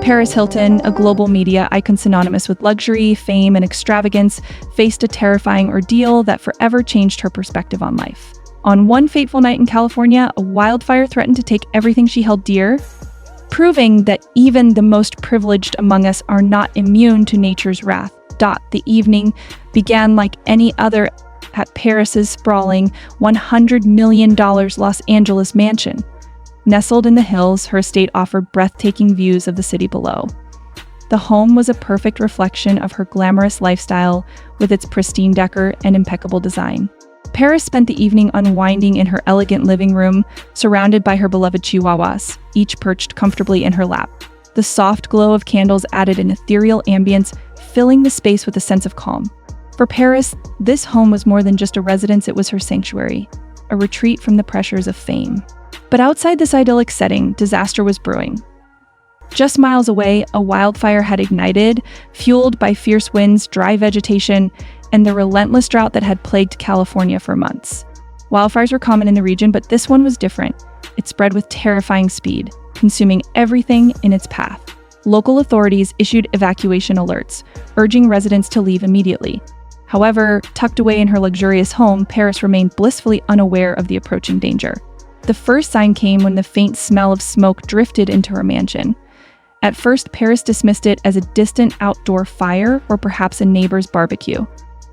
Paris Hilton, a global media icon synonymous with luxury, fame, and extravagance, faced a terrifying ordeal that forever changed her perspective on life. On one fateful night in California, a wildfire threatened to take everything she held dear, proving that even the most privileged among us are not immune to nature's wrath. The evening began like any other at Paris's sprawling $100 million Los Angeles mansion. Nestled in the hills, her estate offered breathtaking views of the city below. The home was a perfect reflection of her glamorous lifestyle with its pristine decor and impeccable design. Paris spent the evening unwinding in her elegant living room, surrounded by her beloved chihuahuas, each perched comfortably in her lap. The soft glow of candles added an ethereal ambience, filling the space with a sense of calm. For Paris, this home was more than just a residence, it was her sanctuary, a retreat from the pressures of fame. But outside this idyllic setting, disaster was brewing. Just miles away, a wildfire had ignited, fueled by fierce winds, dry vegetation, and the relentless drought that had plagued California for months. Wildfires were common in the region, but this one was different. It spread with terrifying speed, consuming everything in its path. Local authorities issued evacuation alerts, urging residents to leave immediately. However, tucked away in her luxurious home, Paris remained blissfully unaware of the approaching danger. The first sign came when the faint smell of smoke drifted into her mansion. At first, Paris dismissed it as a distant outdoor fire or perhaps a neighbor's barbecue.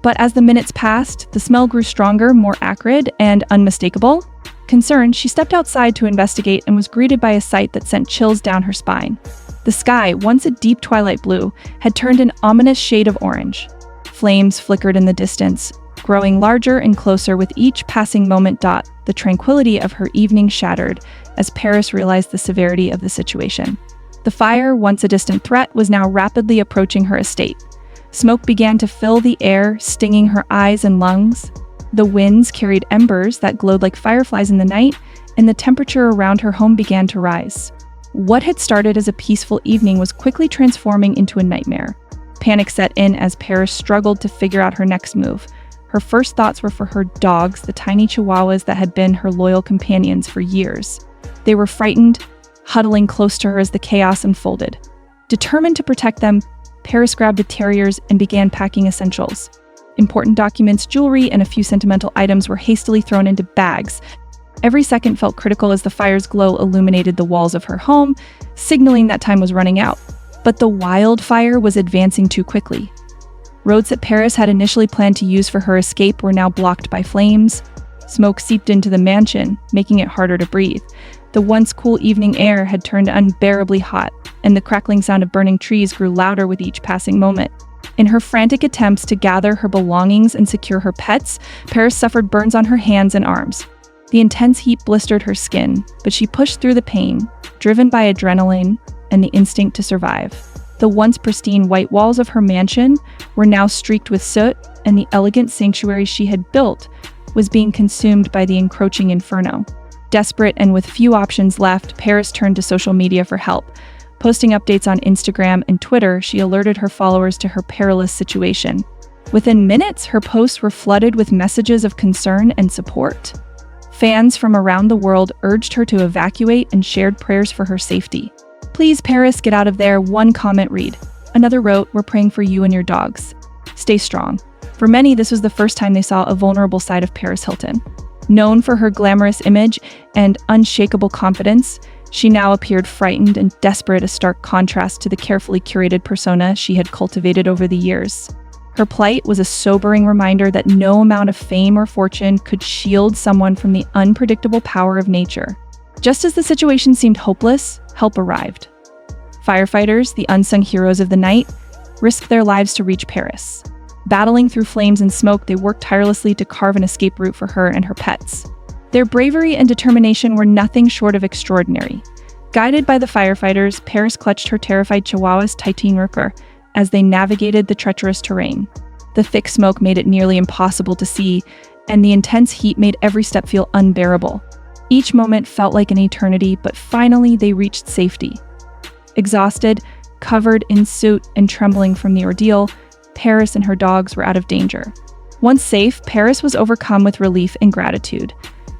But as the minutes passed, the smell grew stronger, more acrid, and unmistakable. Concerned, she stepped outside to investigate and was greeted by a sight that sent chills down her spine. The sky, once a deep twilight blue, had turned an ominous shade of orange. Flames flickered in the distance, growing larger and closer with each passing moment. The tranquility of her evening shattered as Paris realized the severity of the situation. The fire, once a distant threat, was now rapidly approaching her estate. Smoke began to fill the air, stinging her eyes and lungs. The winds carried embers that glowed like fireflies in the night, and the temperature around her home began to rise. What had started as a peaceful evening was quickly transforming into a nightmare. Panic set in as Paris struggled to figure out her next move. Her first thoughts were for her dogs, the tiny chihuahuas that had been her loyal companions for years. They were frightened, huddling close to her as the chaos unfolded. Determined to protect them, Paris grabbed the terriers and began packing essentials. Important documents, jewelry, and a few sentimental items were hastily thrown into bags. Every second felt critical as the fire's glow illuminated the walls of her home, signaling that time was running out. But the wildfire was advancing too quickly. Roads that Paris had initially planned to use for her escape were now blocked by flames. Smoke seeped into the mansion, making it harder to breathe. The once cool evening air had turned unbearably hot, and the crackling sound of burning trees grew louder with each passing moment. In her frantic attempts to gather her belongings and secure her pets, Paris suffered burns on her hands and arms. The intense heat blistered her skin, but she pushed through the pain, driven by adrenaline and the instinct to survive. The once pristine white walls of her mansion were now streaked with soot, and the elegant sanctuary she had built was being consumed by the encroaching inferno. Desperate and with few options left, Paris turned to social media for help. Posting updates on Instagram and Twitter, she alerted her followers to her perilous situation. Within minutes, her posts were flooded with messages of concern and support. Fans from around the world urged her to evacuate and shared prayers for her safety. "Please, Paris, get out of there," one comment read. Another wrote, "We're praying for you and your dogs. Stay strong." For many, this was the first time they saw a vulnerable side of Paris Hilton. Known for her glamorous image and unshakable confidence, she now appeared frightened and desperate, a stark contrast to the carefully curated persona she had cultivated over the years. Her plight was a sobering reminder that no amount of fame or fortune could shield someone from the unpredictable power of nature. Just as the situation seemed hopeless, help arrived. Firefighters, the unsung heroes of the night, risked their lives to reach Paris. Battling through flames and smoke, they worked tirelessly to carve an escape route for her and her pets. Their bravery and determination were nothing short of extraordinary. Guided by the firefighters, Paris clutched her terrified chihuahuas tight in her as they navigated the treacherous terrain. The thick smoke made it nearly impossible to see, and the intense heat made every step feel unbearable. Each moment felt like an eternity, but finally they reached safety. Exhausted, covered in soot, and trembling from the ordeal, Paris and her dogs were out of danger. Once safe, Paris was overcome with relief and gratitude.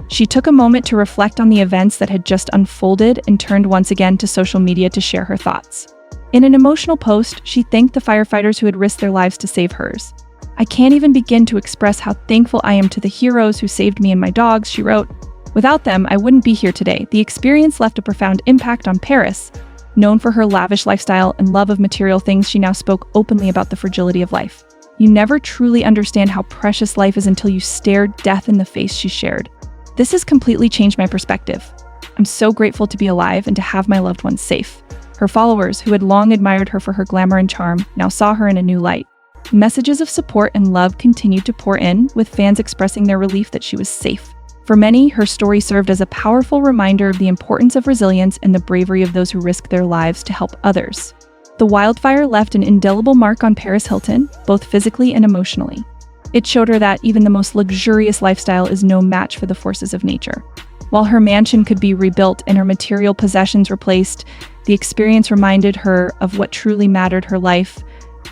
She took a moment to reflect on the events that had just unfolded and turned once again to social media to share her thoughts. In an emotional post, she thanked the firefighters who had risked their lives to save hers. "I can't even begin to express how thankful I am to the heroes who saved me and my dogs," she wrote. "Without them, I wouldn't be here today." The experience left a profound impact on Paris. Known for her lavish lifestyle and love of material things, she now spoke openly about the fragility of life. "You never truly understand how precious life is until you stare death in the face," she shared. "This has completely changed my perspective. I'm so grateful to be alive and to have my loved ones safe." Her followers, who had long admired her for her glamour and charm, now saw her in a new light. Messages of support and love continued to pour in, with fans expressing their relief that she was safe. For many, her story served as a powerful reminder of the importance of resilience and the bravery of those who risk their lives to help others. The wildfire left an indelible mark on Paris Hilton, both physically and emotionally. It showed her that even the most luxurious lifestyle is no match for the forces of nature. While her mansion could be rebuilt and her material possessions replaced, the experience reminded her of what truly mattered: her life,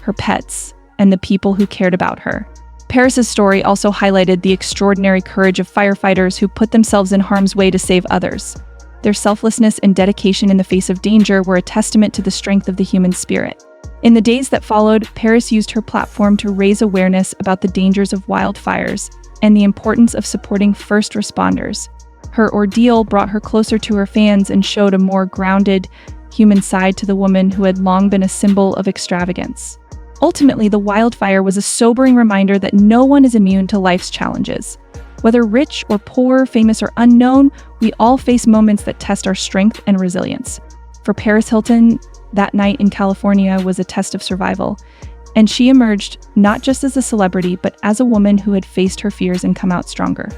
her pets, and the people who cared about her. Paris's story also highlighted the extraordinary courage of firefighters who put themselves in harm's way to save others. Their selflessness and dedication in the face of danger were a testament to the strength of the human spirit. In the days that followed, Paris used her platform to raise awareness about the dangers of wildfires and the importance of supporting first responders. Her ordeal brought her closer to her fans and showed a more grounded, human side to the woman who had long been a symbol of extravagance. Ultimately, the wildfire was a sobering reminder that no one is immune to life's challenges. Whether rich or poor, famous or unknown, we all face moments that test our strength and resilience. For Paris Hilton, that night in California was a test of survival, and she emerged not just as a celebrity, but as a woman who had faced her fears and come out stronger.